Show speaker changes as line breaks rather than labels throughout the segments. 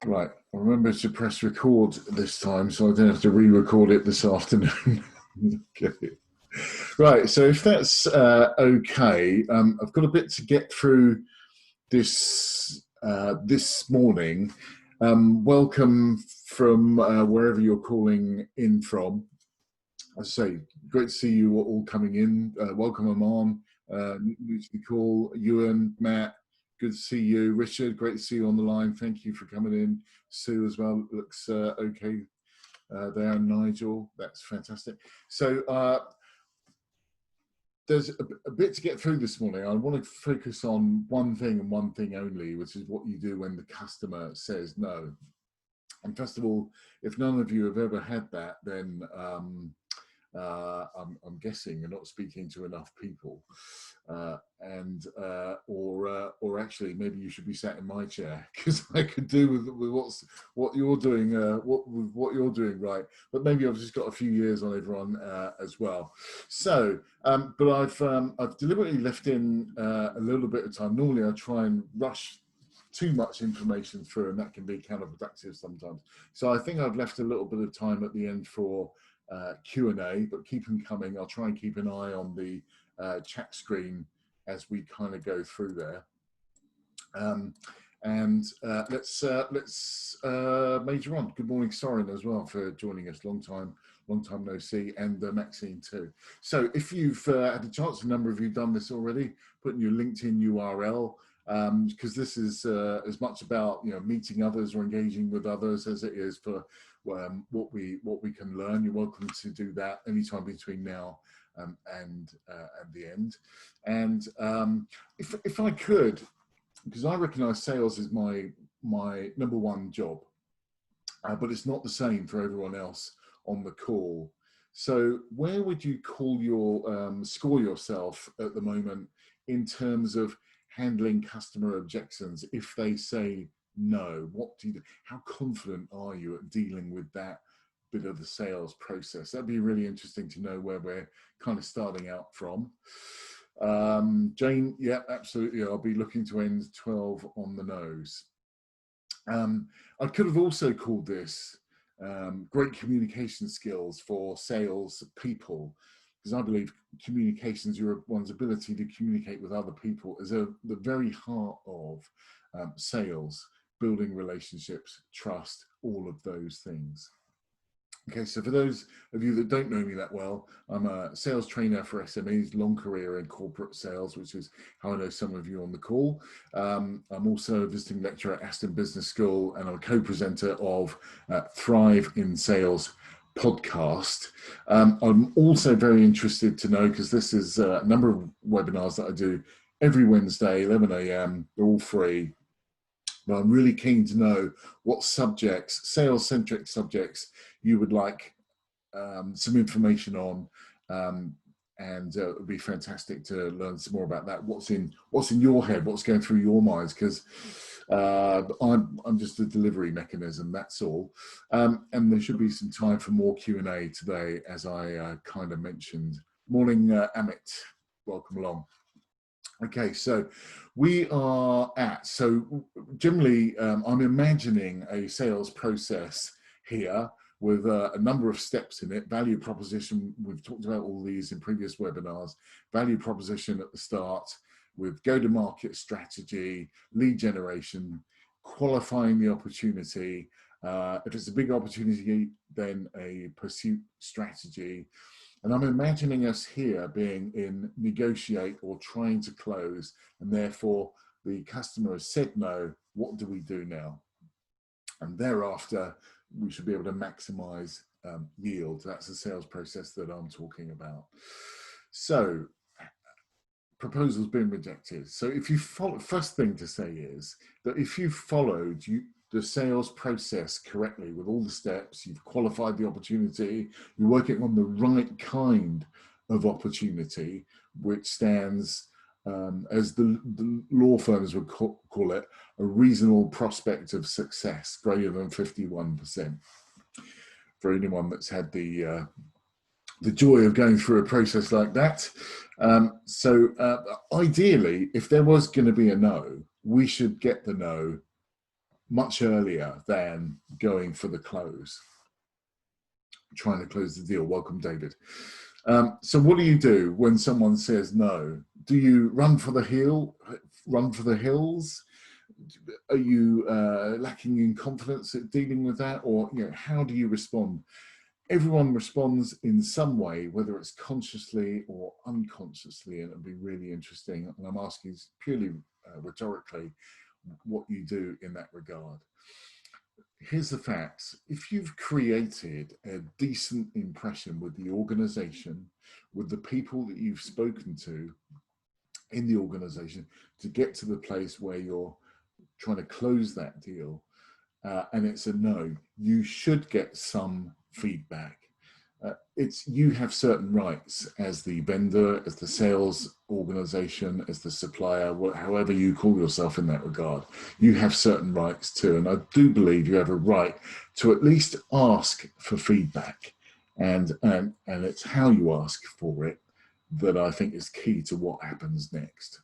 Right, I remember to press record this time, so I don't have to re-record it this afternoon. Okay. Right, so if that's okay, I've got a bit to get through this morning. Welcome from wherever you're calling in from. As I say, great to see you all coming in. Welcome, Aman, new to the call. Ewan, Matt, good to see you. Richard, great to see you on the line. Thank you for coming in. Sue as well, looks okay there. Nigel, that's fantastic. So there's a bit to get through this morning. I want to focus on one thing and one thing only, which is what you do when the customer says no. And first of all, if none of you have ever had that, then I'm guessing you're not speaking to enough people, or actually maybe you should be sat in my chair, because I could do with what you're doing, what you're doing right. But maybe I've just got a few years on everyone as well. So, but I've deliberately left in a little bit of time. Normally I try and rush too much information through, and that can be counterproductive sometimes. So I think I've left a little bit of time at the end for Q&A, but keep them coming. I'll try and keep an eye on the chat screen as we kind of go through there. Let's major on. Good morning, Soren, as well, for joining us. Long time no see, and Maxine too. So if you've had a chance, a number of you done this already, put in your LinkedIn URL, because this is as much about meeting others or engaging with others as it is for what we can learn. You're welcome to do that anytime between now and the end. And if I could, because I recognise sales is my number one job, but it's not the same for everyone else on the call. So where would you call your score yourself at the moment in terms of handling customer objections if they say no? What do you do? How confident are you at dealing with that bit of the sales process? That'd be really interesting to know where we're kind of starting out from. Jane, yeah, absolutely. I'll be looking to end 12 on the nose. I could have also called this great communication skills for sales people, because I believe communications, one's ability to communicate with other people, is the very heart of sales, building relationships, trust, all of those things. Okay, so for those of you that don't know me that well, I'm a sales trainer for SMEs, long career in corporate sales, which is how I know some of you on the call. I'm also a visiting lecturer at Aston Business School, and I'm a co-presenter of Thrive in Sales podcast. I'm also very interested to know, because this is a number of webinars that I do every Wednesday, 11 a.m. They're all free. But I'm really keen to know what subjects, sales-centric subjects, you would like some information on, and it would be fantastic to learn some more about that. What's in your head? What's going through your minds? Because I'm just a delivery mechanism. That's all. And there should be some time for more Q&A today, as I kind of mentioned. Morning, Amit. Welcome along. Okay, so we are so generally I'm imagining a sales process here with a number of steps in it. Value proposition, we've talked about all these in previous webinars. Value proposition at the start, with go-to-market strategy, lead generation, qualifying the opportunity. If it's a big opportunity, then a pursuit strategy. And I'm imagining us here being in negotiate or trying to close, and therefore the customer has said no. What do we do now? And thereafter, we should be able to maximize yield. That's the sales process that I'm talking about. So, proposal's been rejected. So if you follow, first thing to say is that if you followed the sales process correctly with all the steps, you've qualified the opportunity, you're working on the right kind of opportunity, which stands as the law firms would call it, a reasonable prospect of success, greater than 51%. For anyone that's had the joy of going through a process like that. Ideally, if there was going to be a no, we should get the no much earlier than going for the close, trying to close the deal. Welcome, David. So what do you do when someone says no? Do you run for the hills? Are you lacking in confidence at dealing with that? Or, you know, how do you respond? Everyone responds in some way, whether it's consciously or unconsciously, and it'll be really interesting. And I'm asking purely rhetorically what you do in that regard. Here's the facts. If you've created a decent impression with the organization, with the people that you've spoken to in the organization, to get to the place where you're trying to close that deal, and it's a no, you should get some feedback. You have certain rights as the vendor, as the sales organization, as the supplier, however you call yourself in that regard. You have certain rights too, and I do believe you have a right to at least ask for feedback, and it's how you ask for it that I think is key to what happens next.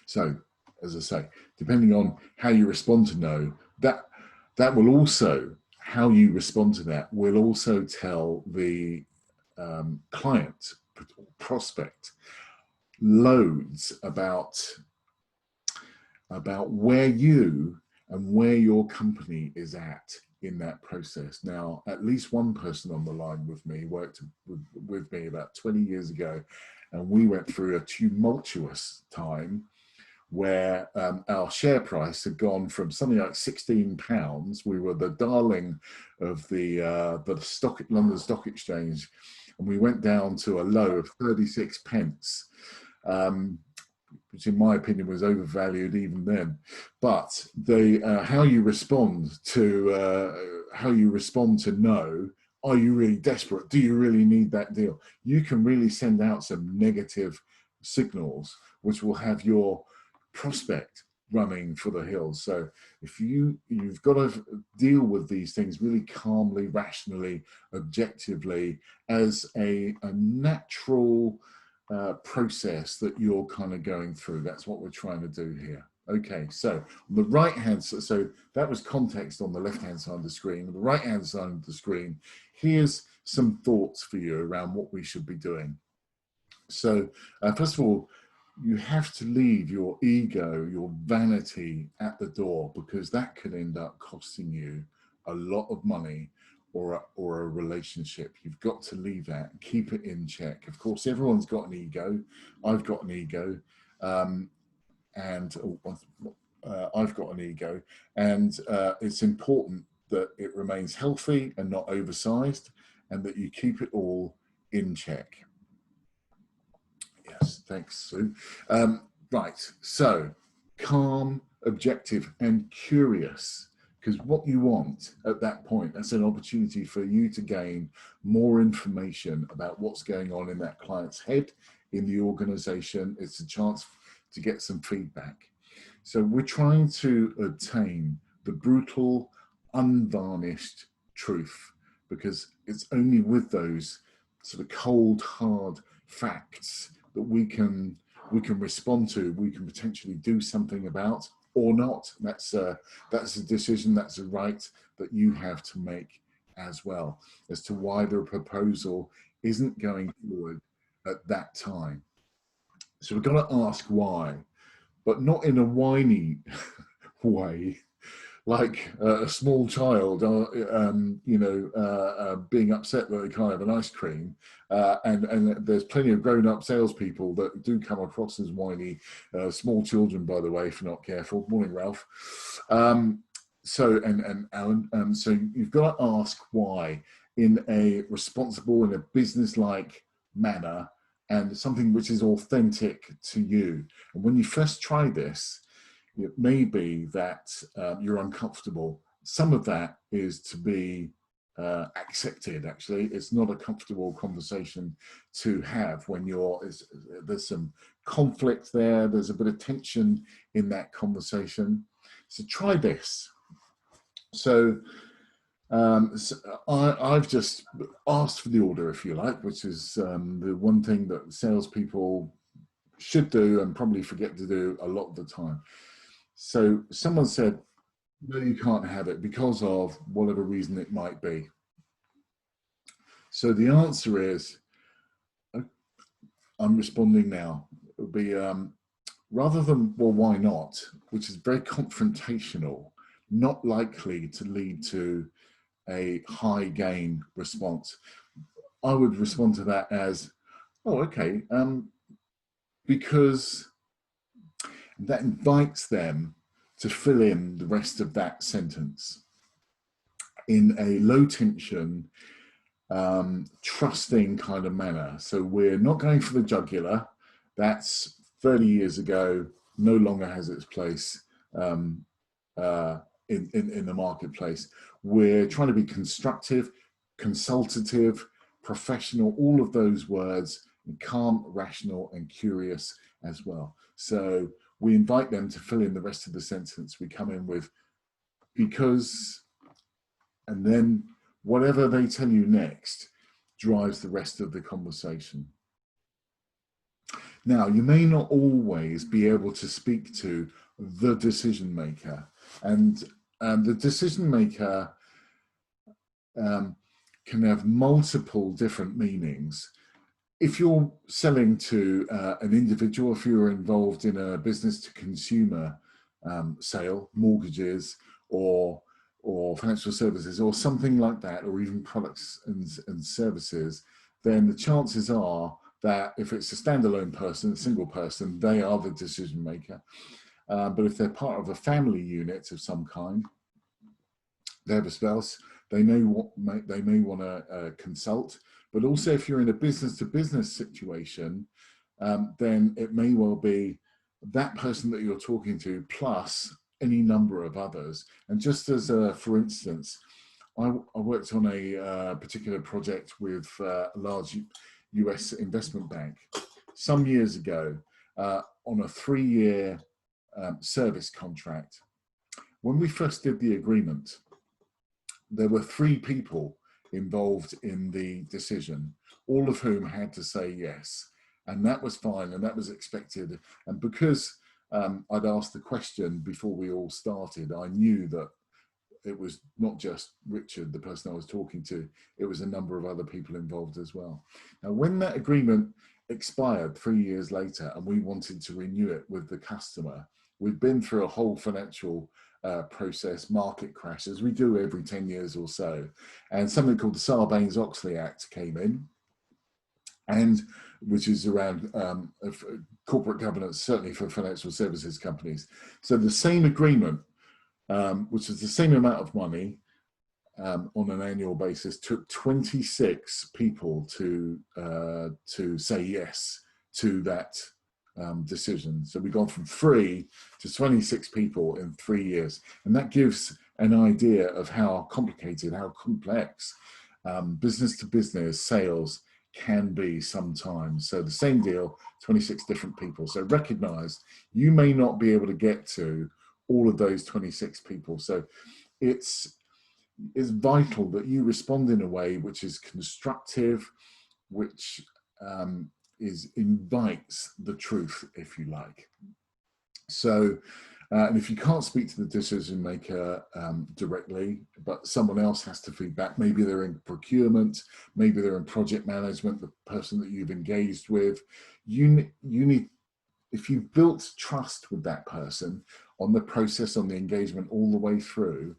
So, as I say, depending on how you respond to no, that will also, how you respond to that will also tell the client, prospect, loads about where you and where your company is at in that process. Now, at least one person on the line with me worked with me about 20 years ago, and we went through a tumultuous time where our share price had gone from something like £16. We were the darling of the London Stock Exchange, and we went down to a low of 36 pence, which in my opinion was overvalued even then. But how you respond to no, are you really desperate? Do you really need that deal? You can really send out some negative signals, which will have your prospect running for the hills. So if you've got to deal with these things really calmly, rationally, objectively, as a natural process that you're kind of going through. That's what we're trying to do here. Okay, so on the right hand, so that was context on the left hand side of the screen. On the right hand side of the screen, here's some thoughts for you around what we should be doing. So first of all, you have to leave your ego, your vanity at the door, because that could end up costing you a lot of money or a relationship. You've got to leave that, keep it in check. Of course, everyone's got an ego. I've got an ego, I've got an ego, and it's important that it remains healthy and not oversized, and that you keep it all in check. Yes, thanks, Sue. Right, so calm, objective, and curious, because what you want at that point, that's an opportunity for you to gain more information about what's going on in that client's head, in the organization. It's a chance to get some feedback. So we're trying to obtain the brutal, unvarnished truth, because it's only with those sort of cold, hard facts that we can respond to, we can potentially do something about, or not. That's a decision, that's a right that you have to make as well, as to why the proposal isn't going forward at that time. So we've got to ask why, but not in a whiny way, like a small child, being upset that they can't have an ice cream. And there's plenty of grown-up salespeople that do come across as whiny, small children, by the way, if you're not careful. Morning, Ralph. And Alan. So you've got to ask why in a responsible, in a business-like manner, and something which is authentic to you. And when you first try this, it may be that you're uncomfortable. Some of that is to be accepted, actually. It's not a comfortable conversation to have when there's some conflict there, there's a bit of tension in that conversation. So try this. So I've just asked for the order, if you like, which is the one thing that salespeople should do and probably forget to do a lot of the time. So someone said, no, you can't have it because of whatever reason it might be. So the answer is, I'm responding now. It would be rather than, well, why not, which is very confrontational, not likely to lead to a high gain response. I would respond to that as, oh, okay, because that invites them to fill in the rest of that sentence in a low tension, trusting kind of manner. So we're not going for the jugular. That's 30 years ago, no longer has its place in the marketplace. We're trying to be constructive, consultative, professional, all of those words, and calm, rational, and curious as well. So we invite them to fill in the rest of the sentence. We come in with because, and then whatever they tell you next drives the rest of the conversation. Now, you may not always be able to speak to the decision maker, and the decision maker can have multiple different meanings. If you're selling to an individual, if you're involved in a business to consumer sale, mortgages or financial services or something like that, or even products and services, then the chances are that if it's a standalone person, a single person, they are the decision maker. But if they're part of a family unit of some kind, they have a spouse, they may want to consult. But also if you're in a business-to-business situation, then it may well be that person that you're talking to plus any number of others. And just as for instance, I worked on a particular project with a large US investment bank some years ago on a 3-year service contract. When we first did the agreement, there were 3 people involved in the decision, all of whom had to say yes. And that was fine, and that was expected. And because I'd asked the question before we all started, I knew that it was not just Richard, the person I was talking to, it was a number of other people involved as well. Now, when that agreement expired 3 years later and we wanted to renew it with the customer, we'd been through a whole financial process, market crashes, we do every 10 years or so. And something called the Sarbanes-Oxley Act came in, and which is around corporate governance, certainly for financial services companies. So the same agreement, which is the same amount of money on an annual basis, took 26 people to say yes to that decision. So we've gone from 3 to 26 people in 3 years. And that gives an idea of how complicated, how complex business to business sales can be sometimes. So the same deal, 26 different people. So recognize you may not be able to get to all of those 26 people. So it's vital that you respond in a way which is constructive, which invites the truth, if you like. So, and if you can't speak to the decision maker directly, but someone else has to feedback, maybe they're in procurement, maybe they're in project management, the person that you've engaged with, you need, if you've built trust with that person on the process, on the engagement all the way through,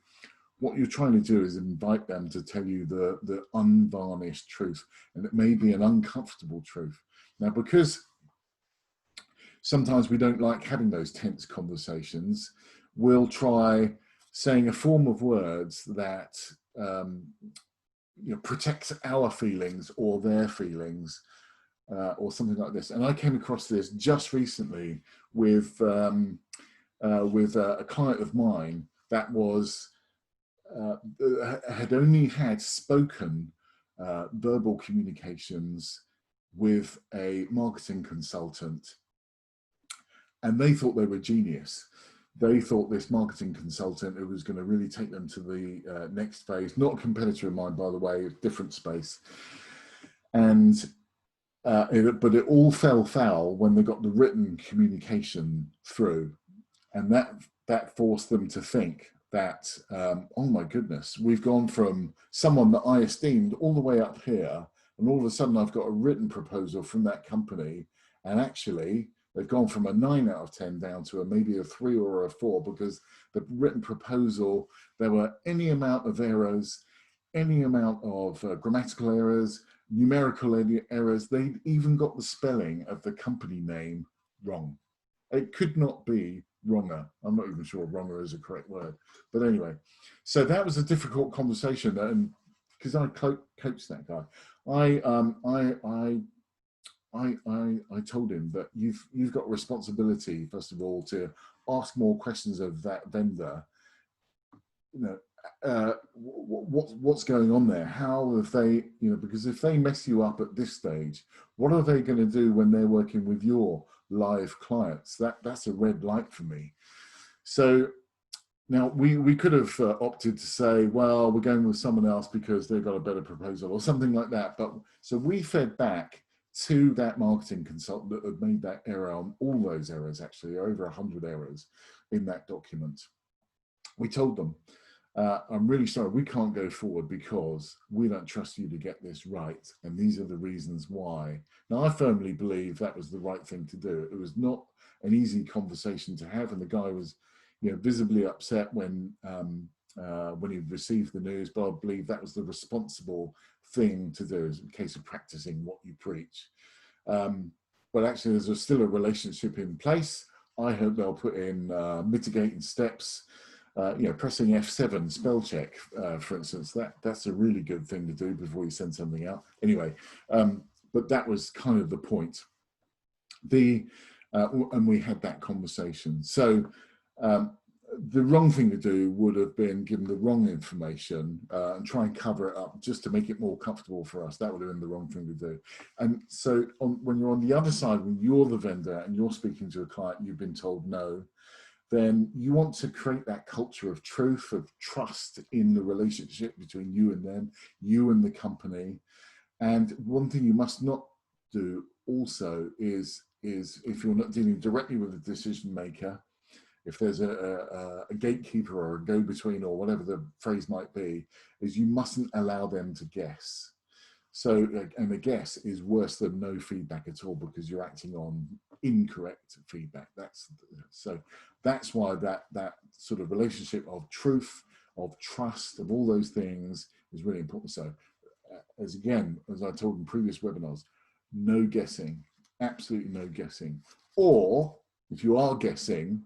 what you're trying to do is invite them to tell you the unvarnished truth, and it may be an uncomfortable truth. Now, because sometimes we don't like having those tense conversations, we'll try saying a form of words that protects our feelings or their feelings, or something like this. And I came across this just recently with a client of mine that was had only had spoken verbal communications with a marketing consultant, and they thought they were genius. They thought this marketing consultant, who was going to really take them to the next phase, not a competitor of mine, by the way, different space. And but it all fell foul when they got the written communication through, and that forced them to think that, oh my goodness, we've gone from someone that I esteemed all the way up here, and all of a sudden I've got a written proposal from that company, and actually they've gone from a 9 out of 10 down to maybe a 3 or a 4, because the written proposal, there were any amount of errors, any amount of grammatical errors, numerical errors. They even got the spelling of the company name wrong. It could not be wronger. I'm not even sure wronger is a correct word. But anyway, so that was a difficult conversation, and because I coached that guy, I told him that you've got responsibility, first of all, to ask more questions of that vendor. You know, what's going on there? How have they, you know, because if they mess you up at this stage, what are they going to do when they're working with your live clients? That's a red light for me. So now we could have opted to say, well, we're going with someone else because they've got a better proposal or something like that. But so we fed back to that marketing consultant that had made that error on all those errors, actually over 100 errors in that document. We told them, I'm really sorry, we can't go forward because we don't trust you to get this right. And these are the reasons why. Now, I firmly believe that was the right thing to do. It was not an easy conversation to have. And the guy was, you know, visibly upset when he received the news, but I believe that was the responsible thing to do, is in case of practicing what you preach. But actually, there's still a relationship in place. I hope they'll put in mitigating steps. You know, pressing F7 spell check, for instance, that's a really good thing to do before you send something out. Anyway, but that was kind of the point. And we had that conversation. So the wrong thing to do would have been given the wrong information and try and cover it up just to make it more comfortable for us. That would have been the wrong thing to do. And so when you're on the other side, when you're the vendor and you're speaking to a client, you've been told no, then you want to create that culture of truth, of trust in the relationship between you and them, you and the company. And one thing you must not do also is if you're not dealing directly with the decision maker, if there's a gatekeeper or a go-between or whatever the phrase might be, is you mustn't allow them to guess. So, and a guess is worse than no feedback at all, because you're acting on incorrect feedback. That's why that sort of relationship of truth, of trust, of all those things is really important. So, as I told in previous webinars, no guessing, absolutely no guessing. Or if you are guessing,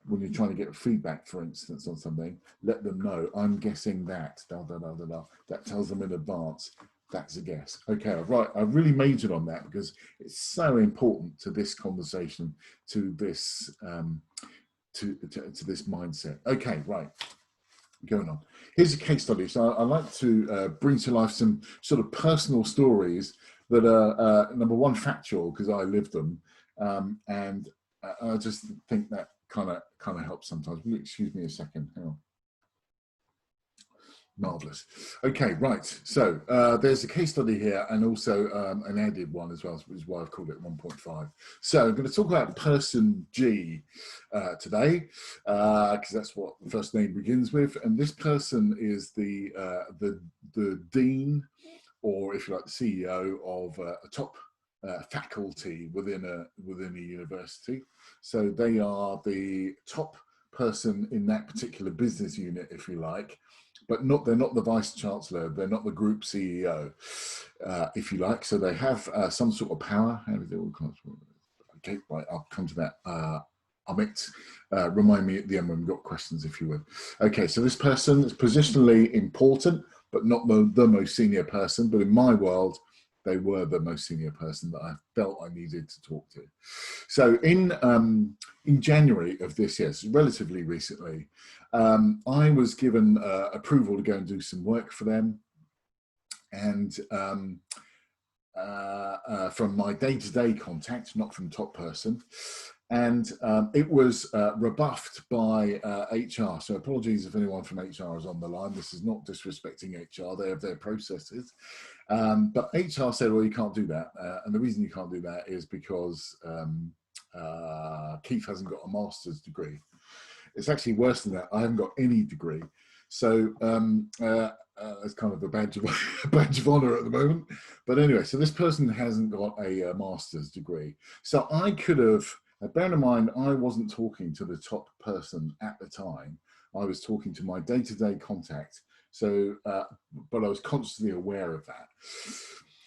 when you're trying to get feedback, for instance, on something, let them know, I'm guessing that, da, da, da, da, da. That tells them in advance. That's a guess. Okay, right. I really majored on that because it's so important to this conversation, to this to this mindset. Okay, right. Going on. Here's a case study. So I like to bring to life some sort of personal stories that are number one, factual, because I lived them, and I just think that kind of helps sometimes. Excuse me a second. Hang on. Marvelous. Okay, right. So there's a case study here, and also an added one as well, which is why I've called it 1.5. So I'm going to talk about person G today, because that's what the first name begins with. And this person is the dean, or if you like, the CEO of a top faculty within a university. So they are the top person in that particular business unit, if you like. But they're not the vice chancellor, they're not the group CEO, if you like. So they have some sort of power. Okay, right, I'll come to that. Amit, remind me at the end when we've got questions, if you would. Okay, so this person is positionally important, but not the most senior person. But in my world, they were the most senior person that I felt I needed to talk to. So in January of this year, so relatively recently, I was given approval to go and do some work for them. And from my day-to-day contact, not from top person. And it was rebuffed by HR. So apologies if anyone from HR is on the line. This is not disrespecting HR. They have their processes. But HR said, well, you can't do that. And the reason you can't do that is because Keith hasn't got a master's degree. It's actually worse than that. I haven't got any degree. So it's kind of a badge of, a badge of honor at the moment. But anyway, so this person hasn't got a master's degree. So I could have, bearing in mind, I wasn't talking to the top person at the time. I was talking to my day-to-day contact. So, but I was consciously aware of that.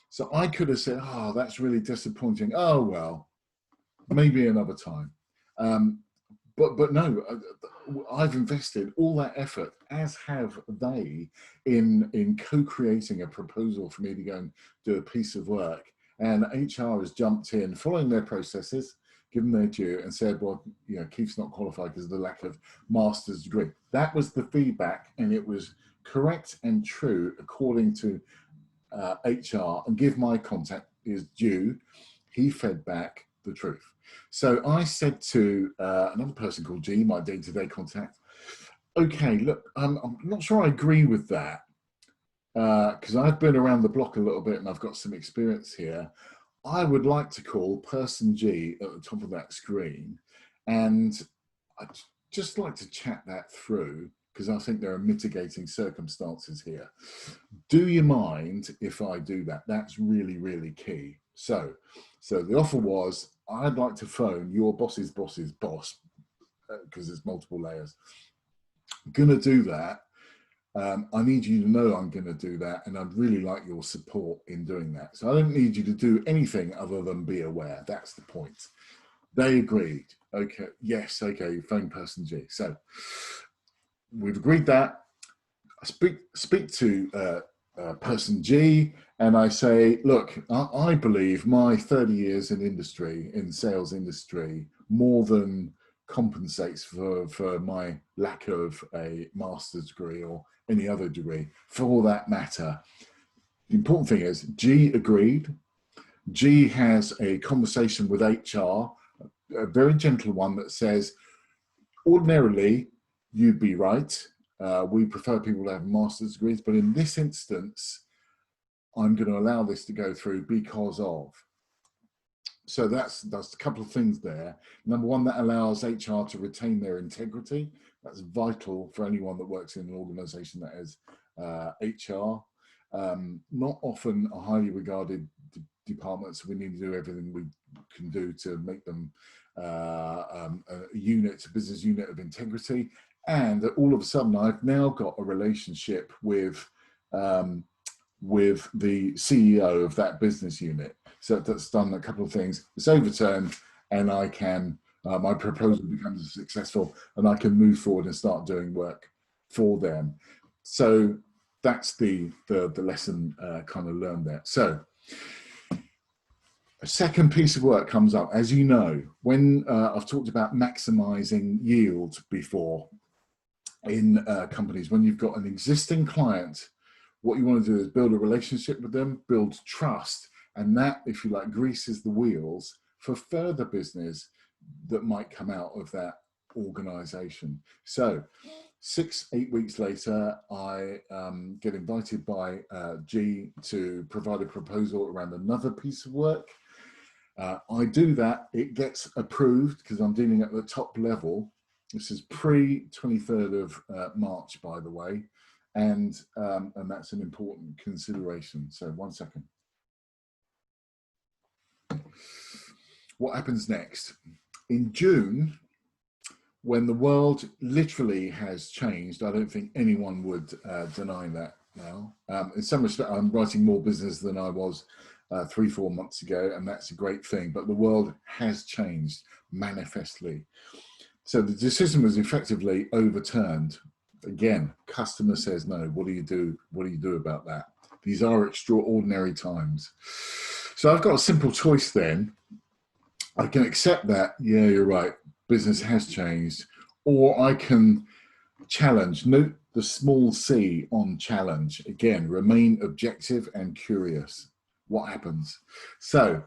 So I could have said, oh, that's really disappointing. Oh, well, maybe another time. But no, I've invested all that effort, as have they, in co-creating a proposal for me to go and do a piece of work. And HR has jumped in, following their processes, given their due, and said, well, you know, Keith's not qualified because of the lack of master's degree. That was the feedback, and it was correct and true according to HR, and give my contact his due. He fed back the truth. So I said to another person called G, my day-to-day contact, okay, look, I'm not sure I agree with that, because I've been around the block a little bit and I've got some experience here. I would like to call person G at the top of that screen, and I'd just like to chat that through, because I think there are mitigating circumstances here. Do you mind if I do that? That's really, really key. So the offer was, I'd like to phone your boss's boss's boss, because there's multiple layers. I'm gonna do that. I need you to know I'm going to do that, and I'd really like your support in doing that. So I don't need you to do anything other than be aware. That's the point. They agreed. Okay, yes, okay, phone person G. So we've agreed that. I speak to person G, and I say, look, I believe my 30 years in industry, in sales industry, more than compensates for my lack of a master's degree or any other degree, for that matter. The important thing is G agreed. G has a conversation with HR, a very gentle one, that says, ordinarily, you'd be right. We prefer people to have master's degrees, but in this instance, I'm going to allow this to go through because of. So that's a couple of things there. Number one, that allows HR to retain their integrity. That's vital for anyone that works in an organization that has HR. Not often a highly regarded department, so we need to do everything we can do to make them a business unit of integrity. And all of a sudden, I've now got a relationship with the CEO of that business unit. So that's done a couple of things. It's overturned, and I can, my proposal becomes successful, and I can move forward and start doing work for them. So that's the lesson kind of learned there. So a second piece of work comes up. As you know, when I've talked about maximizing yield before in companies, when you've got an existing client, what you want to do is build a relationship with them, build trust, and that, if you like, greases the wheels for further business that might come out of that organization. So 6-8 weeks later, I get invited by G to provide a proposal around another piece of work. I do that, it gets approved because I'm dealing at the top level. This is pre-23rd of March, by the way, and that's an important consideration. So 1 second. What happens next? In June, when the world literally has changed, I don't think anyone would deny that now. In some respect, I'm writing more business than I was 3-4 months ago, and that's a great thing, but the world has changed manifestly. So the decision was effectively overturned. Again, customer says no. What do you do? What do you do about that? These are extraordinary times. So I've got a simple choice then. I can accept that, yeah, you're right, business has changed, or I can challenge. Note the small c on challenge. Again, remain objective and curious. What happens? So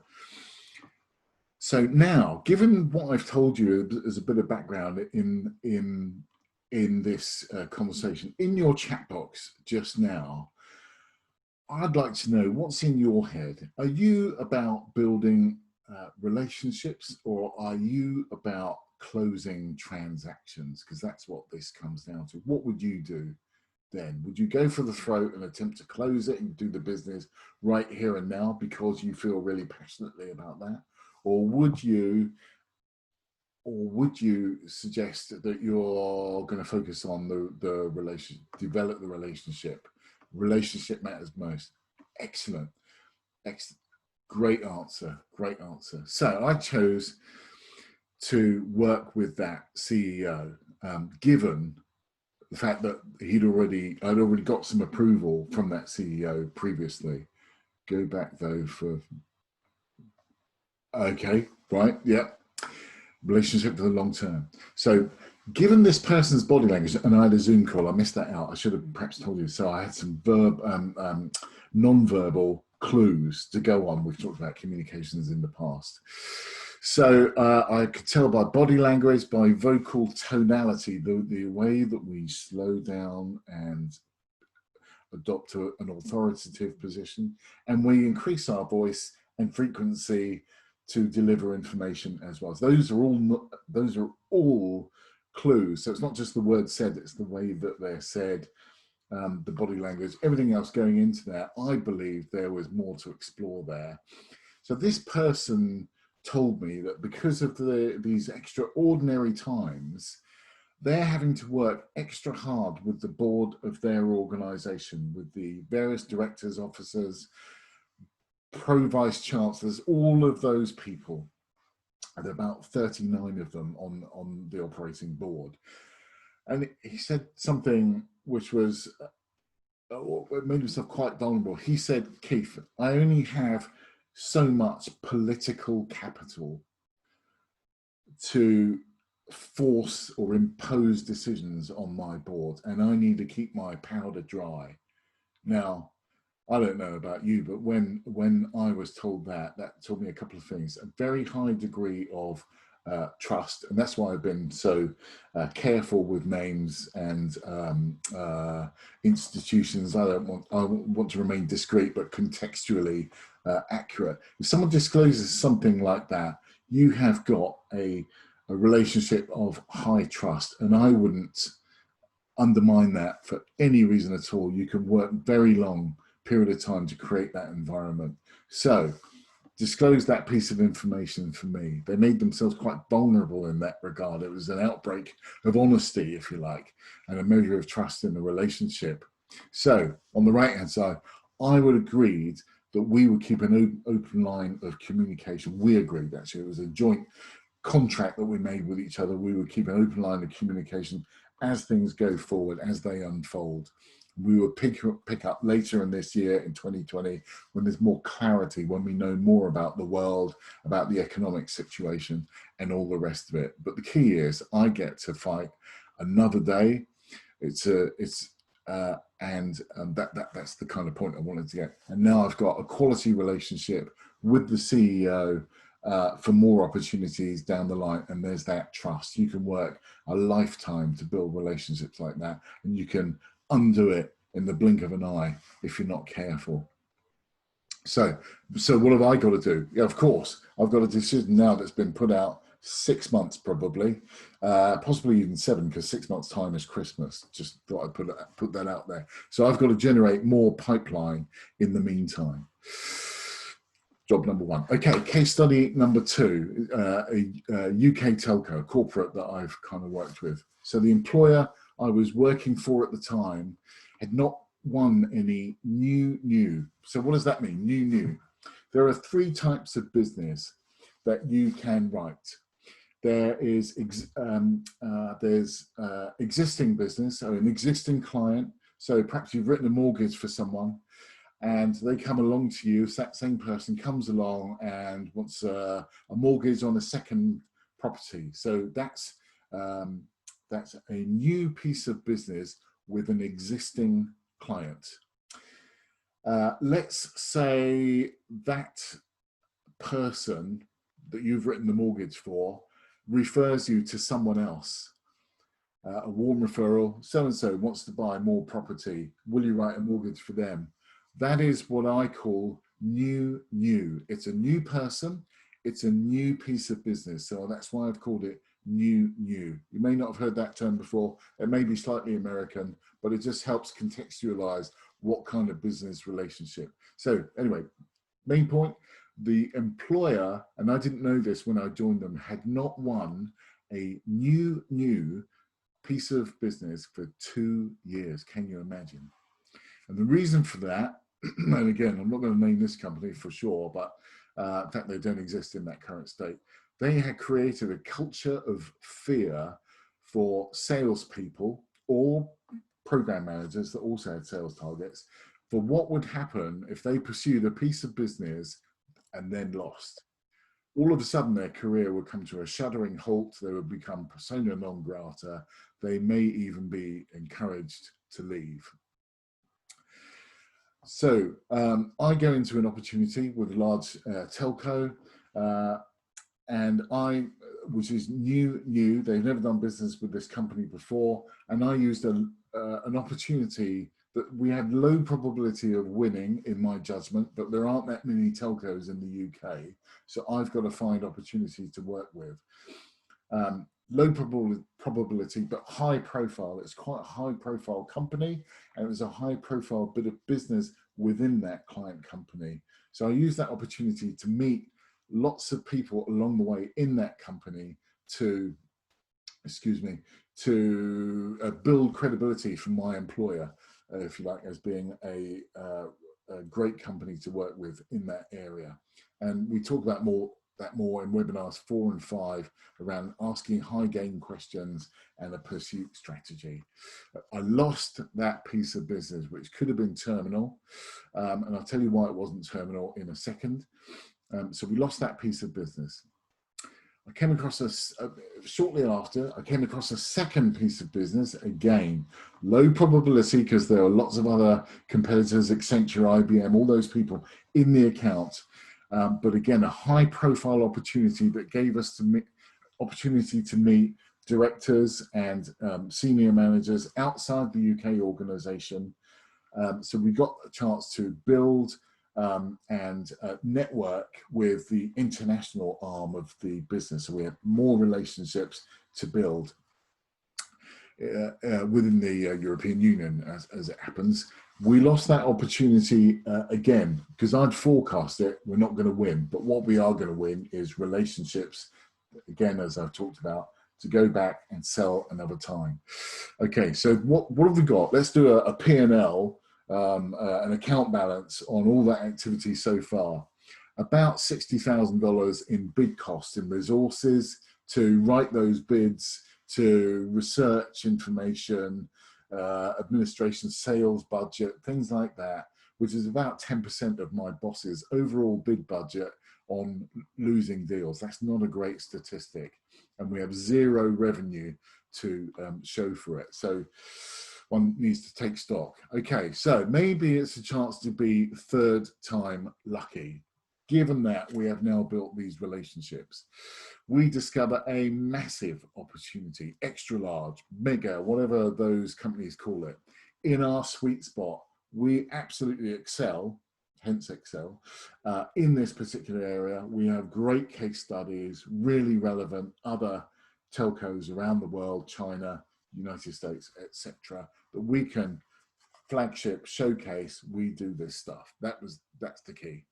now, given what I've told you as a bit of background in this conversation, in your chat box just now, I'd like to know what's in your head. Are you about building relationships, or are you about closing transactions, because that's what this comes down to. What would you do then? Would you go for the throat and attempt to close it and do the business right here and now because you feel really passionately about that? Or would you suggest that you're going to focus on the relationship, develop the relationship? Relationship matters most. Excellent. Excellent. Great answer. Great answer. So I chose to work with that CEO, given the fact that I'd already got some approval from that CEO previously. Go back though for, okay, right, yeah. Relationship for the long term. So given this person's body language, and I had a Zoom call, I missed that out. I should have perhaps told you. So I had some non-verbal clues to go on. We've talked about communications in the past. So I could tell by body language, by vocal tonality, the way that we slow down and adopt an authoritative position, and we increase our voice and frequency to deliver information as well. So those are all clues. So it's not just the words said, it's the way that they're said, the body language, everything else going into that. I believe there was more to explore there. So this person told me that because of these extraordinary times, they're having to work extra hard with the board of their organization, with the various directors, officers, pro-vice chancellors, all of those people. There are about 39 of them on the operating board. And he said something which was, it made himself quite vulnerable. He said, Keith, I only have so much political capital to force or impose decisions on my board, and I need to keep my powder dry. Now, I don't know about you, but when I was told that told me a couple of things. A very high degree of trust, and that's why I've been so careful with names and institutions. I want to remain discreet, but contextually accurate. If someone discloses something like that, you have got a relationship of high trust, and I wouldn't undermine that for any reason at all. You can work very long period of time to create that environment. So disclose that piece of information for me. They made themselves quite vulnerable in that regard. It was an outbreak of honesty, if you like, and a measure of trust in the relationship. So on the right hand side, I would agreed that we would keep an open line of communication. We agreed, actually, it was a joint contract that we made with each other. We would keep an open line of communication as things go forward, as they unfold. We will pick up later in this year, in 2020, when there's more clarity, when we know more about the world, about the economic situation and all the rest of it. But the key is I get to fight another day. That's the kind of point I wanted to get. And now I've got a quality relationship with the CEO for more opportunities down the line, and there's that trust. You can work a lifetime to build relationships like that, and you can undo it in the blink of an eye if you're not careful. So what have I got to do? Yeah, of course, I've got a decision now that's been put out 6 months probably, possibly even 7, because 6 months time is Christmas. Just thought I'd put that out there. So I've got to generate more pipeline in the meantime. Job number 1. Okay, case study number 2, a UK telco, corporate that I've kind of worked with. So the employer I was working for at the time had not won any new. So what does that mean, new? There are 3 types of business that you can write. There is existing business, so an existing client. So perhaps you've written a mortgage for someone, and they come along to you, that same person comes along and wants a mortgage on a second property. So that's a new piece of business with an existing client. Let's say that person that you've written the mortgage for refers you to someone else. A warm referral, so-and-so wants to buy more property. Will you write a mortgage for them? That is what I call new. It's a new person. It's a new piece of business. So that's why I've called it new. You may not have heard that term before. It may be slightly American, but it just helps contextualize what kind of business relationship. So anyway, main point, the employer, and I didn't know this when I joined them, had not won a new piece of business for 2 years. Can you imagine? And the reason for that, and again, I'm not going to name this company for sure, but in fact, they don't exist in that current state. They had created a culture of fear for salespeople or program managers that also had sales targets for what would happen if they pursued a piece of business and then lost. All of a sudden, their career would come to a shuddering halt. They would become persona non grata. They may even be encouraged to leave. So I go into an opportunity with a large telco, and which is new. They've never done business with this company before, and I used an opportunity that we had low probability of winning, in my judgment, but there aren't that many telcos in the UK, so I've got to find opportunity to work with. Low probability, but high profile. It's quite a high profile company, and it was a high profile bit of business within that client company. So I used that opportunity to meet lots of people along the way in that company to, build credibility for my employer, if you like, as being a great company to work with in that area. And we talk about that more in webinars 4 and 5 around asking high gain questions and a pursuit strategy. I lost that piece of business, which could have been terminal. And I'll tell you why it wasn't terminal in a second. So we lost that piece of business. I came across shortly after, I came across a second piece of business, again, low probability because there are lots of other competitors, Accenture, IBM, all those people in the account. But again, a high profile opportunity that gave us opportunity to meet directors and senior managers outside the UK organization. So we got a chance to build and network with the international arm of the business. So we have more relationships to build within the European Union, as it happens. We lost that opportunity again, because I'd forecast it, we're not going to win. But what we are going to win is relationships, again, as I've talked about, to go back and sell another time. Okay, so what have we got? Let's do a P&L, an account balance on all that activity so far. About $60,000 in bid costs, in resources to write those bids, to research information, administration, sales budget, things like that, which is about 10% of my boss's overall bid budget on losing deals. That's not a great statistic. And we have zero revenue to show for it. So one needs to take stock. Okay, so maybe it's a chance to be third time lucky. Given that we have now built these relationships, we discover a massive opportunity, extra large, mega, whatever those companies call it, in our sweet spot. We absolutely excel, hence excel, in this particular area. We have great case studies, really relevant, other telcos around the world, China, United States, etc., that we can flagship, showcase. We do this stuff. That's the key.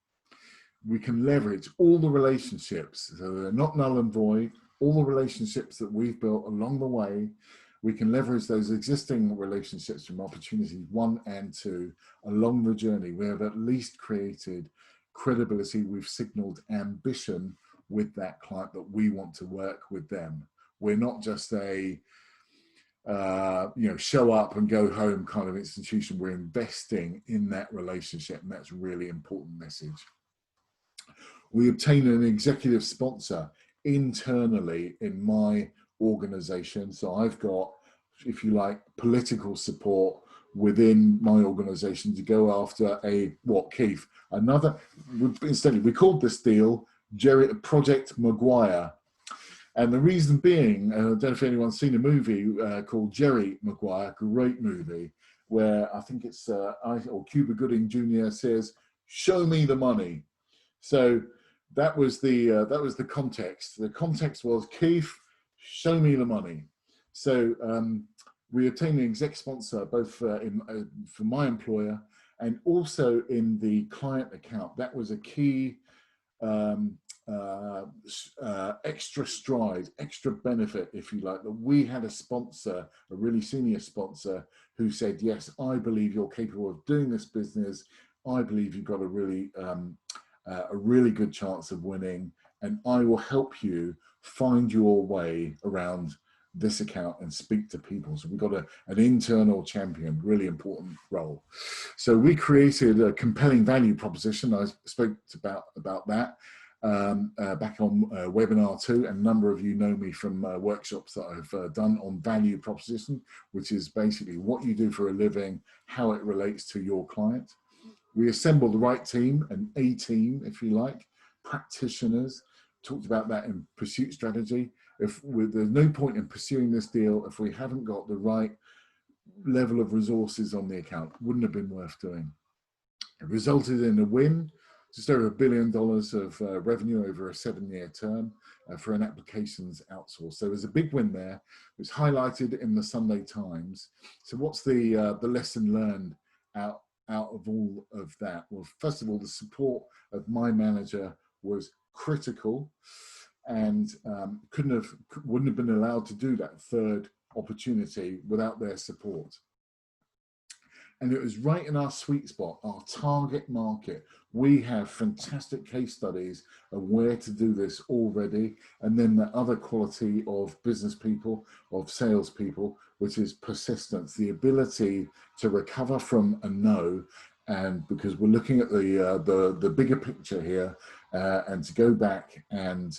We can leverage all the relationships, so they're not null and void, all the relationships that we've built along the way. We can leverage those existing relationships from opportunities 1 and 2 along the journey. We have at least created credibility. We've signaled ambition with that client that we want to work with them. We're not just a show up and go home kind of institution. We're investing in that relationship, and that's a really important message. We obtain an executive sponsor internally in my organization. So I've got, if you like, political support within my organization to go after Keith? Instead, we called this deal Project Maguire. And the reason being, I don't know if anyone's seen a movie called Jerry Maguire, great movie, where I think it's, Cuba Gooding Jr. says, "Show me the money." So that was the context. The context was, Keith, show me the money. So we obtained an exec sponsor both for my employer and also in the client account. That was a key extra stride, extra benefit, if you like, that we had a sponsor, a really senior sponsor, who said, yes, I believe you're capable of doing this business. I believe you've got a really good chance of winning, and I will help you find your way around this account and speak to people. So we've got an internal champion, really important role. So we created a compelling value proposition. I spoke about that back on webinar 2, and a number of you know me from workshops that I've done on value proposition, which is basically what you do for a living, how it relates to your client. We assembled the right team, an A team, if you like, practitioners. Talked about that in pursuit strategy. There's no point in pursuing this deal if we haven't got the right level of resources on the account. Wouldn't have been worth doing. It resulted in a win, just over $1 billion of revenue over a 7-year term for an applications outsource. So there's a big win there. It was highlighted in the Sunday Times. So what's the lesson learned out of all of that? Well, first of all, the support of my manager was critical, and wouldn't have been allowed to do that third opportunity without their support. And it was right in our sweet spot, our target market. We have fantastic case studies of where to do this already. And then the other quality of business people, of salespeople, which is persistence, the ability to recover from a no. And because we're looking at the bigger picture here, and to go back and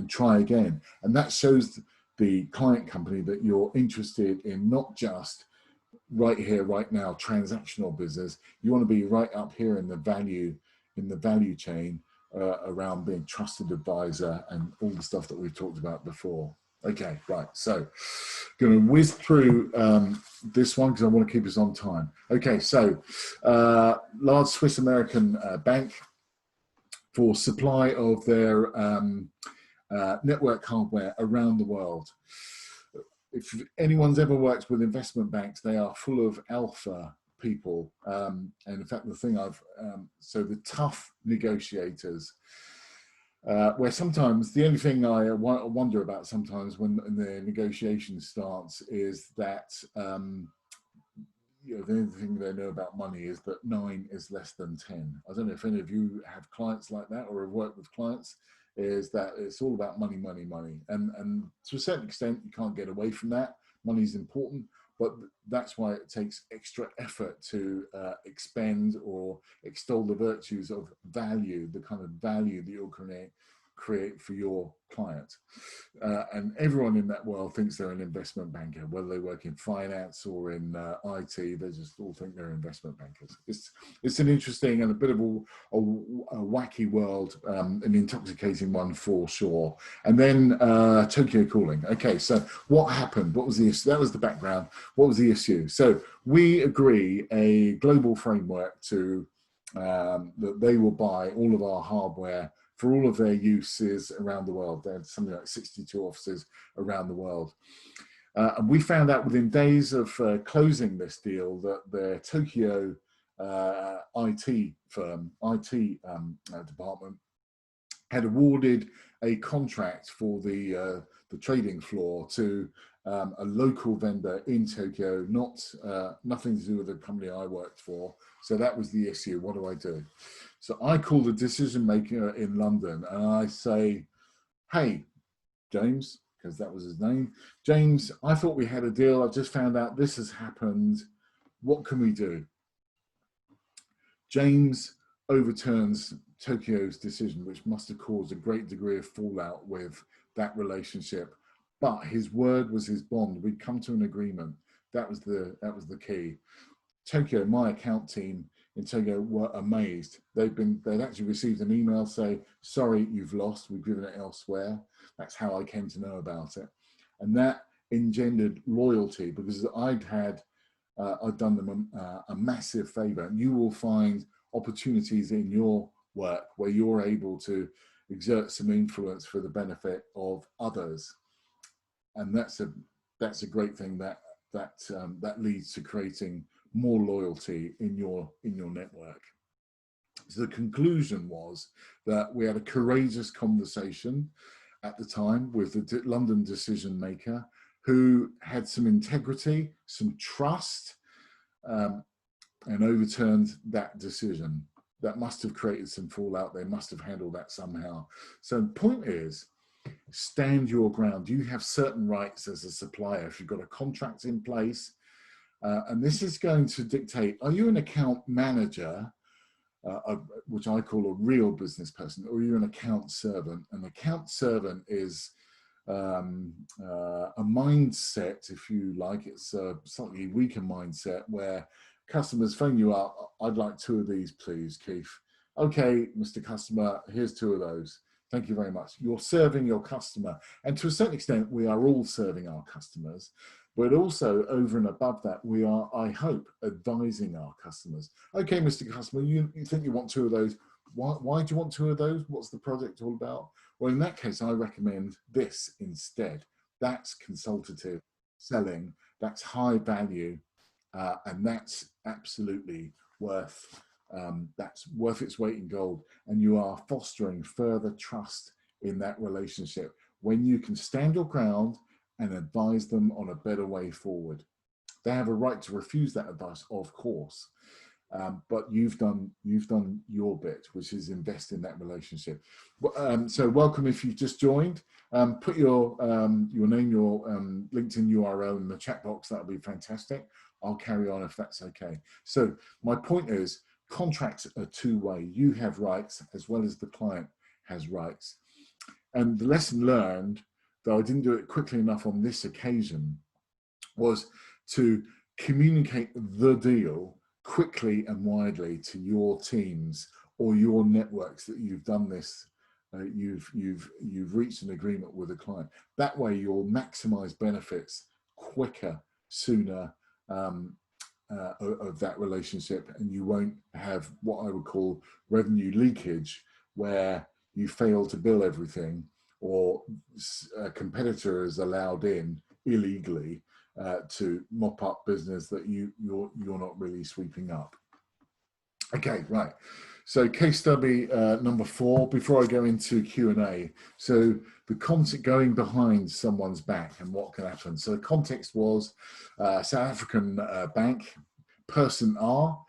try again. And that shows the client company that you're interested in not just right here, right now, transactional business. You want to be right up here in the value chain around being trusted advisor and all the stuff that we've talked about before. Okay, right. So, going to whiz through this one because I want to keep us on time. Okay, so large Swiss American bank for supply of their network hardware around the world. If anyone's ever worked with investment banks, they are full of alpha people. And in fact, the thing so the tough negotiators, where sometimes the only thing I wonder about sometimes when the negotiation starts is that, the only thing they know about money is that 9 is less than 10. I don't know if any of you have clients like that or have worked with clients, is that it's all about money, money, money. And to a certain extent, you can't get away from that. Money is important, but that's why it takes extra effort to expend or extol the virtues of value, the kind of value that you're going to create for your client. And everyone in that world thinks they're an investment banker, whether they work in finance or in IT, they just all think they're investment bankers. It's an interesting and a bit of a wacky world, an intoxicating one for sure. And then Tokyo calling. Okay, so what happened? What was the issue? That was the background. What was the issue? So we agree a global framework to that they will buy all of our hardware for all of their uses around the world. They had something like 62 offices around the world. And we found out within days of closing this deal that their Tokyo IT firm, department, had awarded a contract for the trading floor to a local vendor in Tokyo, nothing to do with the company I worked for. So that was the issue. What do I do? So I call the decision maker in London and I say, hey, James, because that was his name. James, I thought we had a deal. I just found out this has happened. What can we do? James overturns Tokyo's decision, which must have caused a great degree of fallout with that relationship. But his word was his bond. We'd come to an agreement. That was the key. Tokyo, my account team in Tokyo were amazed. They'd actually received an email say, sorry, you've lost, we've given it elsewhere. That's how I came to know about it. And that engendered loyalty because I'd done them a massive favor. And you will find opportunities in your work where you're able to exert some influence for the benefit of others. and that's a great thing that leads to creating more loyalty in your network. So the conclusion was that we had a courageous conversation at the time with the London decision maker who had some integrity, some trust, and overturned that decision. That must have created some fallout. They must have handled that somehow. So the point is, stand your ground. You have certain rights as a supplier if you've got a contract in place. And this is going to dictate, are you an account manager, which I call a real business person, or are you an account servant? An account servant is a mindset, if you like. It's a slightly weaker mindset where customers phone you up. I'd like 2 of these, please, Keith. Okay, Mr. Customer, here's 2 of those. Thank you very much. You're serving your customer. And to a certain extent, we are all serving our customers. But also, over and above that, we are, I hope, advising our customers. Okay, Mr. Customer, you think you want 2 of those. Why do you want 2 of those? What's the project all about? Well, in that case, I recommend this instead. That's consultative selling. That's high value. And that's absolutely worth its weight in gold. And you are fostering further trust in that relationship when you can stand your ground and advise them on a better way forward. They have a right to refuse that advice, of course, but you've done your bit, which is invest in that relationship. So welcome if you've just joined. Put your name, your LinkedIn URL in the chat box. That'll be fantastic. I'll carry on if that's okay. So my point is, contracts are two-way. You have rights as well as the client has rights. And the lesson learned, though I didn't do it quickly enough on this occasion, was to communicate the deal quickly and widely to your teams or your networks that you've done this, you've reached an agreement with a client. That way you'll maximize benefits quicker, sooner, of that relationship, and you won't have what I would call revenue leakage, where you fail to bill everything, or a competitor is allowed in illegally to mop up business that you're not really sweeping up. Okay, right. So case study number 4, before I go into Q&A. So the context, going behind someone's back and what can happen. So the context was South African bank, person R,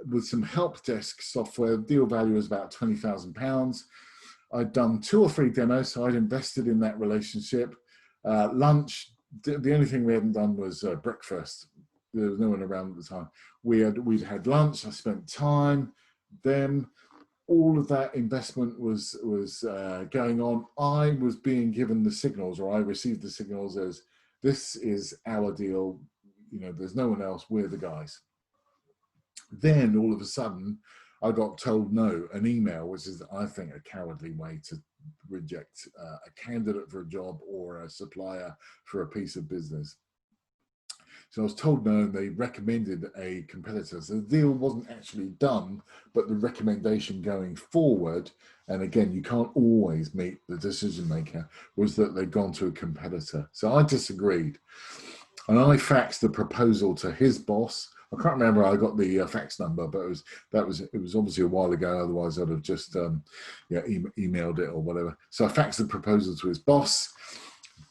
with some help desk software. Deal value was about £20,000. I'd done 2 or 3 demos, so I'd invested in that relationship. Lunch, the only thing we hadn't done was breakfast. There was no one around at the time. We'd had lunch. I spent time. Then all of that investment was going on. I was being given the signals, or I received the signals as, this is our deal. You know, there's no one else. We're the guys. Then all of a sudden, I got told no, an email, which is, I think, a cowardly way to reject a candidate for a job or a supplier for a piece of business. So I was told no, and they recommended a competitor. So the deal wasn't actually done, but the recommendation going forward, and again, you can't always meet the decision maker, was that they'd gone to a competitor. So I disagreed. And I faxed the proposal to his boss. I can't remember how I got the fax number, but it was obviously a while ago. Otherwise, I'd have just emailed it or whatever. So I faxed the proposal to his boss.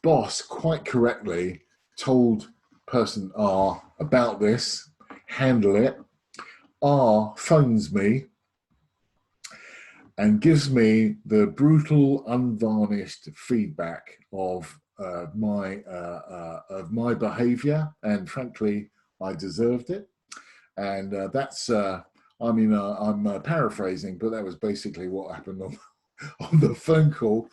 Boss, quite correctly, told person R about this, handle it. R phones me and gives me the brutal, unvarnished feedback of my behaviour, and frankly, I deserved it. And that's, I mean, I'm paraphrasing, but that was basically what happened on the phone call.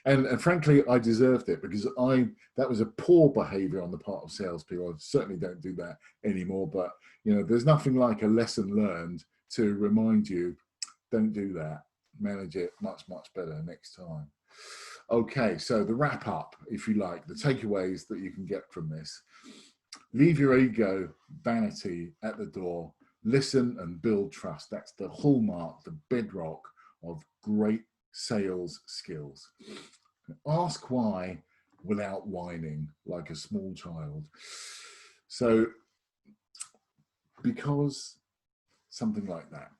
And frankly, I deserved it, because that was a poor behavior on the part of salespeople. I certainly don't do that anymore, but you know, there's nothing like a lesson learned to remind you, don't do that. Manage it much, much better next time. Okay, so the wrap up, if you like, the takeaways that you can get from this. Leave your ego, vanity at the door. Listen and build trust. That's the hallmark, the bedrock of great sales skills. Ask why without whining like a small child. So, because something like that.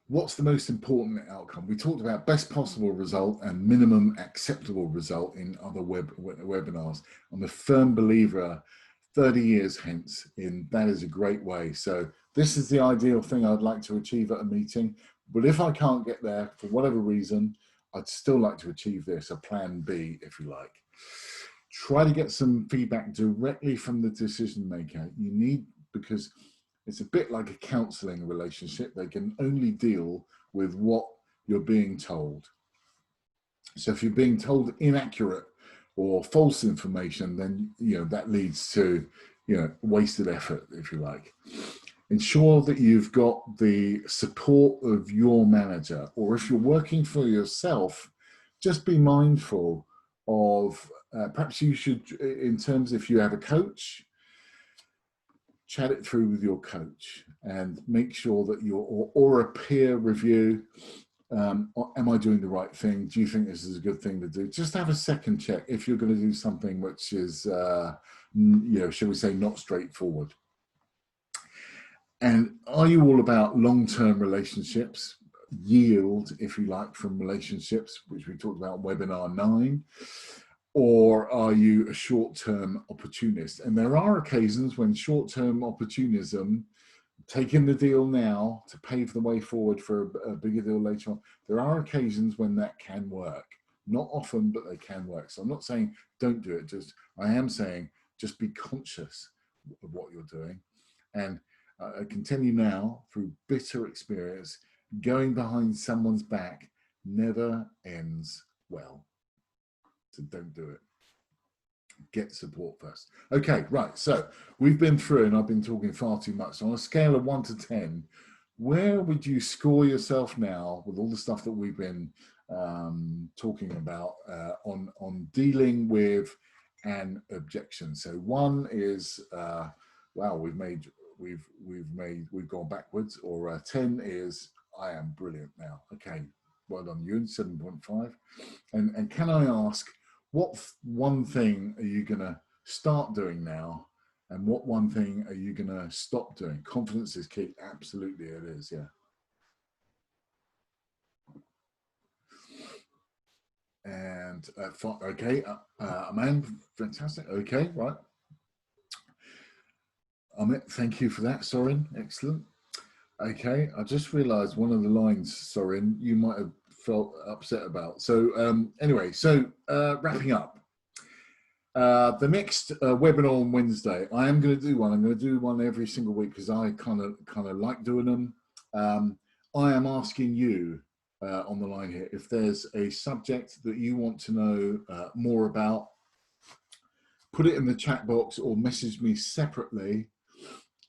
What's the most important outcome? We talked about best possible result and minimum acceptable result in other webinars. I'm a firm believer 30 years hence in that is a great way. So this is the ideal thing I'd like to achieve at a meeting. But if I can't get there for whatever reason, I'd still like to achieve this, a plan B, if you like. Try to get some feedback directly from the decision maker. You need, because it's a bit like a counseling relationship. They can only deal with what you're being told. So if you're being told inaccurate or false information, then that leads to wasted effort, if you like. Ensure that you've got the support of your manager, or if you're working for yourself, just be mindful of perhaps you should, in terms if you have a coach, chat it through with your coach and make sure that or a peer review. Am I doing the right thing? Do you think this is a good thing to do? Just have a second check if you're going to do something which is, shall we say, not straightforward. And are you all about long-term relationships, yield, if you like, from relationships, which we talked about in webinar 9? Or are you a short-term opportunist? And there are occasions when short-term opportunism, taking the deal now to pave the way forward for a bigger deal later on, there are occasions when that can work. Not often, but they can work. So I'm not saying don't do it. I am saying just be conscious of what you're doing. And I continue now through bitter experience, going behind someone's back never ends well. So don't do it. Get support first. Okay, right. So we've been through, and I've been talking far too much. So on a scale of 1 to 10, where would you score yourself now with all the stuff that we've been talking about on dealing with an objection? So 1 is wow, we've gone backwards, or 10 is I am brilliant now. Okay, well done, you. 7.5. And can I ask, what one thing are you going to start doing now? And what one thing are you going to stop doing? Confidence is key. Absolutely, it is. Yeah. And okay, Amanda, fantastic. Okay, right. Amit, thank you for that, Soren. Excellent. Okay, I just realised one of the lines, Soren, you might have felt upset about. So anyway, wrapping up. The next webinar on Wednesday, I am going to do one. I'm going to do one every single week because I kind of like doing them. I am asking you on the line here if there's a subject that you want to know more about. Put it in the chat box or message me separately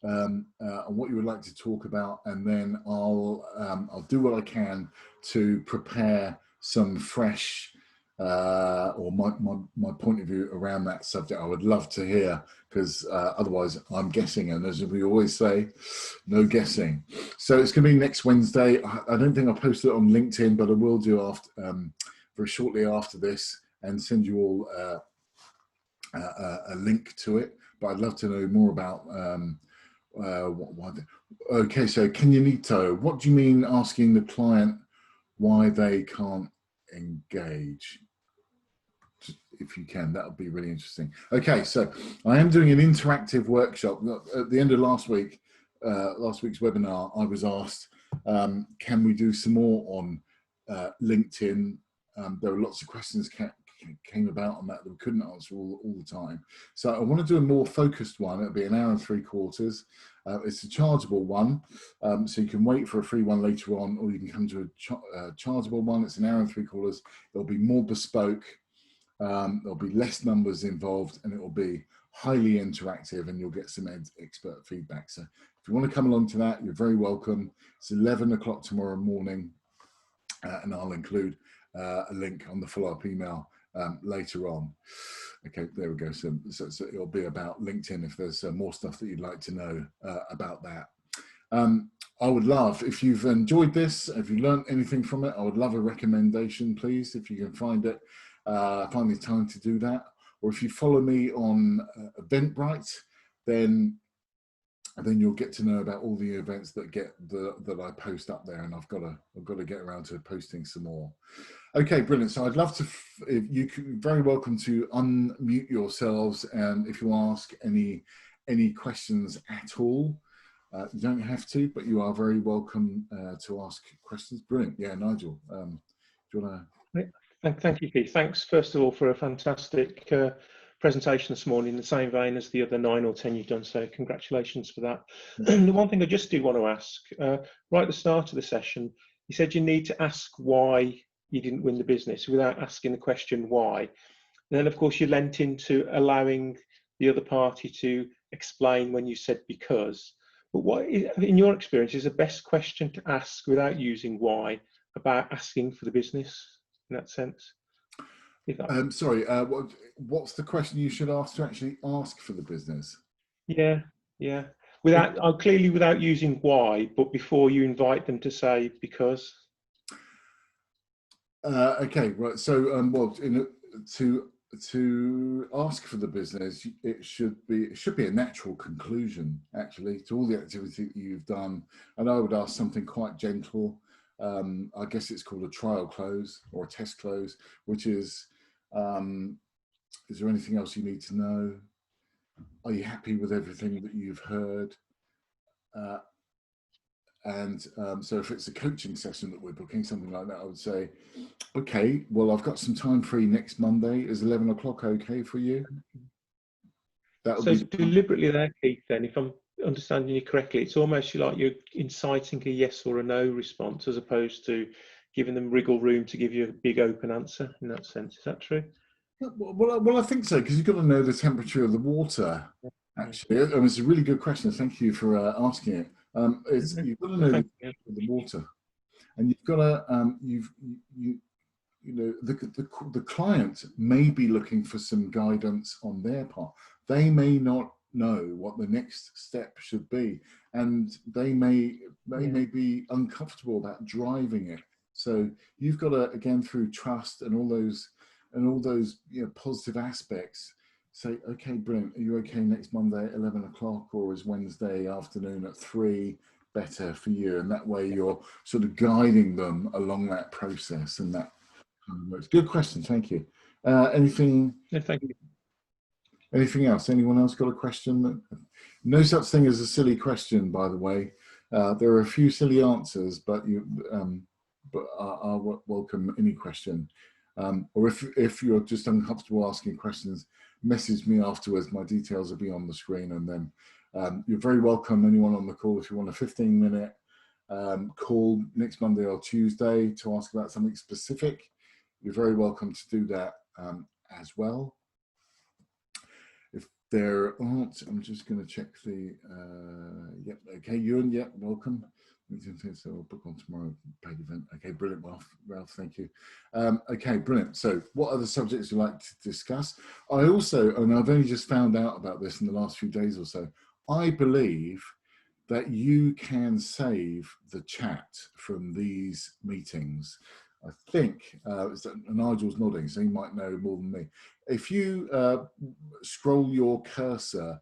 on what you would like to talk about, and then I'll do what I can to prepare some fresh or my point of view around that subject. I would love to hear, because otherwise I'm guessing, and as we always say, no guessing. So it's going to be next Wednesday. I don't think I'll post it on LinkedIn, but I will do after very shortly after this, and send you all a link to it. But I'd love to know more about okay, so Kenyanito, what do you mean asking the client why they can't engage? If you can, that would be really interesting. Okay, so I am doing an interactive workshop. At the end of last week's webinar, I was asked, can we do some more on LinkedIn? There were lots of questions came about on that we couldn't answer all the time. So I want to do a more focused one. It'll be an hour and 3/4. It's a chargeable one, so you can wait for a free one later on, or you can come to a chargeable one. It's an hour and 3/4. It'll be more bespoke. There'll be less numbers involved, and it will be highly interactive, and you'll get some expert feedback. So if you want to come along to that, you're very welcome. It's 11 o'clock tomorrow morning, and I'll include a link on the follow-up email later on. Okay, there we go. So it'll be about LinkedIn if there's more stuff that you'd like to know about that. I would love, if you've enjoyed this, if you learned anything from it, I would love a recommendation, please, if you can find it, find the time to do that. Or if you follow me on Eventbrite, then you'll get to know about all the events that I post up there, and I've got to get around to posting some more. Okay, brilliant. So I'd love to, if you can, very welcome to unmute yourselves, and if you ask any questions at all. You don't have to, but you are very welcome to ask questions. Brilliant. Yeah, Nigel, do you want to?
Thank you, Keith. Thanks, first of all, for a fantastic presentation this morning, in the same vein as the other 9 or 10 you've done, so congratulations for that. The one thing I just do want to ask, right at the start of the session, you said you need to ask why you didn't win the business without asking the question why. And then, of course, you lent into allowing the other party to explain when you said because. But what, in your experience, is the best question to ask without using why about asking for the business in that sense?
Sorry, what's the question you should ask to actually ask for the business?
Yeah. Without clearly without using why, but before you invite them to say because.
Okay, right. So, well, to ask for the business, it should be a natural conclusion, actually, to all the activity that you've done. And I would ask something quite gentle. I guess it's called a trial close or a test close, which is there anything else you need to know? Are you happy with everything that you've heard? So if it's a coaching session that we're booking, something like that, I would say, okay, well, I've got some time free next Monday. Is 11 o'clock okay for you? That would
So
be
deliberately there, Keith, then, if I'm understanding you correctly, it's almost like you're inciting a yes or a no response as opposed to giving them wriggle room to give you a big open answer in that sense. Is that true?
Well, I think so, because you've got to know the temperature of the water, actually. It's a really good question. Thank you for asking it. You've got to know the temperature of the water, and you've got to, the client may be looking for some guidance on their part. They may not know what the next step should be, and they may be uncomfortable about driving it. So you've got to, again, through trust and all those positive aspects, say, okay, brilliant. Are you okay next Monday at 11 o'clock, or is Wednesday afternoon at 3 better for you? And that way you're sort of guiding them along that process, and that works. Good question. Thank you. Anything?
No, thank you.
Anything else? Anyone else got a question? No such thing as a silly question, by the way. There are a few silly answers, but I'll welcome any question. Or if you're just uncomfortable asking questions, message me afterwards. My details will be on the screen, and then you're very welcome, anyone on the call, if you want a 15-minute call next Monday or Tuesday to ask about something specific, you're very welcome to do that as well. If there aren't, I'm just going to check the, yep, okay, Ewan, yep, welcome. So I'll book on tomorrow, paid event. Okay, brilliant, Ralph, thank you. Okay, brilliant. So what other subjects would you like to discuss? I also, and I've only just found out about this in the last few days or so, I believe that you can save the chat from these meetings. I think, Nigel's nodding, so he might know more than me. If you scroll your cursor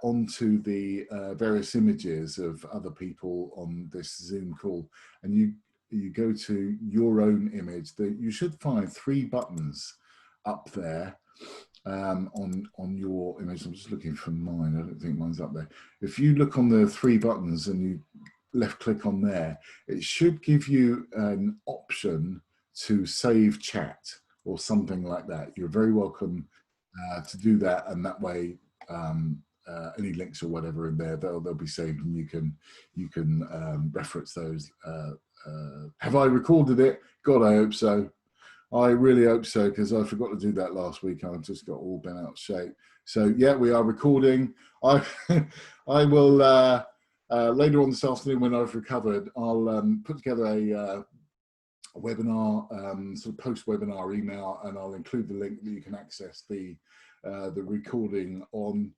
onto the various images of other people on this Zoom call, and you go to your own image, you should find 3 buttons up there on your image. I'm just looking for mine. I don't think mine's up there. If you look on the 3 buttons and you left click on there, it should give you an option to save chat or something like that. You're very welcome to do that, and that way any links or whatever in there, they'll be saved, and you can reference those. Have I recorded it? God, I hope so. I really hope so, because I forgot to do that last week. I just got all bent out of shape. So yeah, we are recording. I will later on this afternoon, when I've recovered, I'll put together a webinar, sort of post-webinar email, and I'll include the link that you can access the recording on.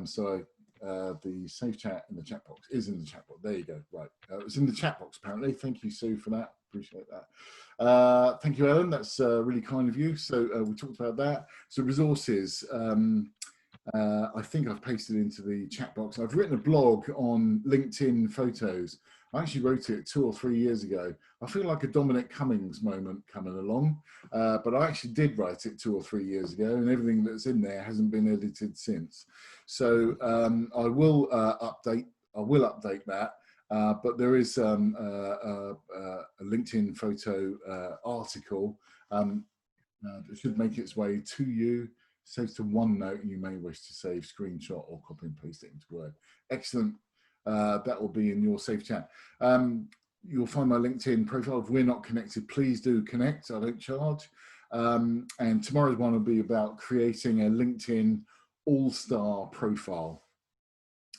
So the safe chat in the chat box is in the chat box. There you go. Right, it's in the chat box apparently. Thank you, Sue, for that. Appreciate that. Thank you, Ellen. That's really kind of you. So we talked about that. So resources. I think I've pasted into the chat box. I've written a blog on LinkedIn photos. I actually wrote it 2 or 3 years ago. I feel like a Dominic Cummings moment coming along, but I actually did write it 2 or 3 years ago, and everything that's in there hasn't been edited since. So I will update that. But there is a LinkedIn photo article that should make its way to you. Saves to OneNote, and you may wish to save screenshot or copy and paste it into Word. Excellent. That will be in your safe chat. You'll find my LinkedIn profile. If we're not connected, please do connect. I don't charge. And tomorrow's one will be about creating a LinkedIn all-star profile.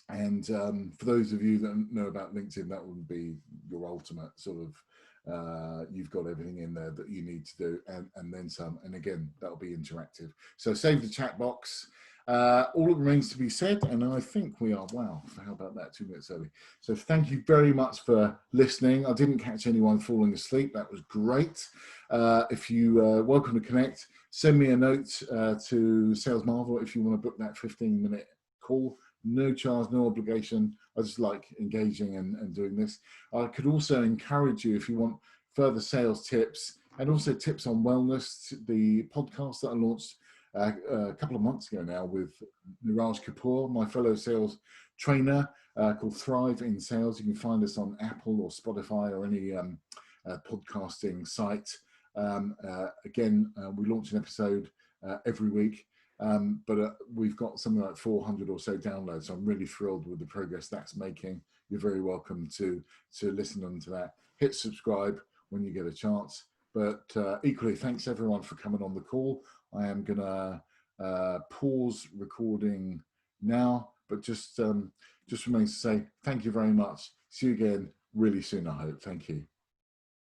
And for those of you that know about LinkedIn, that would be your ultimate sort of, you've got everything in there that you need to do, and then some. And again, that'll be interactive. So save the chat box. All that remains to be said, and I think we are, wow, how about that, 2 minutes early. So thank you very much for listening. I didn't catch anyone falling asleep. That was great. If you welcome to connect, send me a note to Sales Marvel if you want to book that 15-minute call. No charge, no obligation. I just like engaging and doing this. I could also encourage you, if you want further sales tips and also tips on wellness, the podcast that I launched a couple of months ago now with Niraj Kapoor, my fellow sales trainer, called Thrive in Sales. You can find us on Apple or Spotify or any podcasting site. Again, we launch an episode every week. But we've got something like 400 or so downloads. So I'm really thrilled with the progress that's making. You're very welcome to listen on to that. Hit subscribe when you get a chance. But equally, thanks everyone for coming on the call. I am gonna pause recording now, but just remains to say thank you very much. See you again really soon, I hope. Thank you.